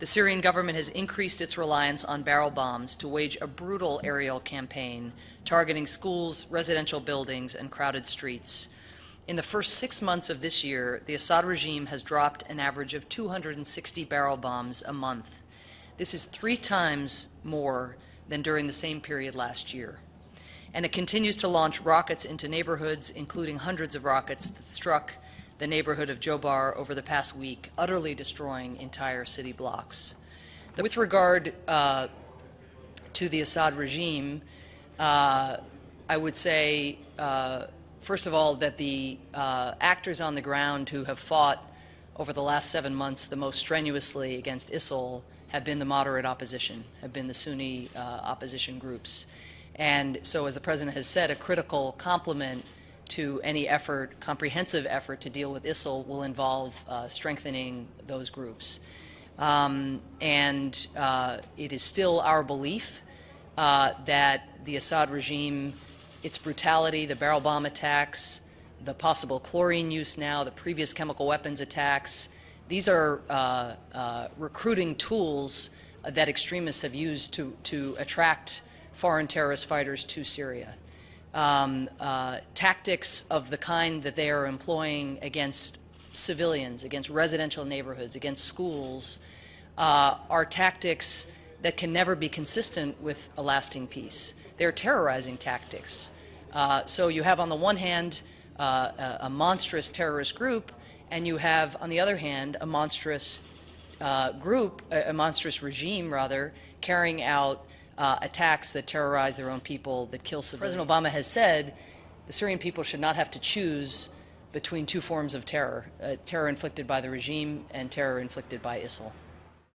The Syrian government has increased its reliance on barrel bombs to wage a brutal aerial campaign targeting schools, residential buildings, and crowded streets. In the first 6 months of this year, the Assad regime has dropped an average of 260 barrel bombs a month. This is 3 times more than during the same period last year. And it continues to launch rockets into neighborhoods, including hundreds of rockets that struck the neighborhood of Jobar over the past week, utterly destroying entire city blocks. With regard to the Assad regime, I would say, first of all, that the actors on the ground who have fought over the last 7 months the most strenuously against ISIL have been the moderate opposition, have been the Sunni opposition groups. And so, as the President has said, a critical complement to any effort, comprehensive effort to deal with ISIL will involve strengthening those groups. It is still our belief that the Assad regime, its brutality, the barrel bomb attacks, the possible chlorine use now, the previous chemical weapons attacks, these are recruiting tools that extremists have used to attract foreign terrorist fighters to Syria. Tactics of the kind that they are employing against civilians, against residential neighborhoods, against schools, are tactics that can never be consistent with a lasting peace. They're terrorizing tactics. So you have on the one hand a monstrous terrorist group, and you have on the other hand a monstrous a monstrous regime rather, carrying out attacks that terrorize their own people, that kill civilians. President Obama has said the Syrian people should not have to choose between 2 forms of terror, terror inflicted by the regime and terror inflicted by ISIL.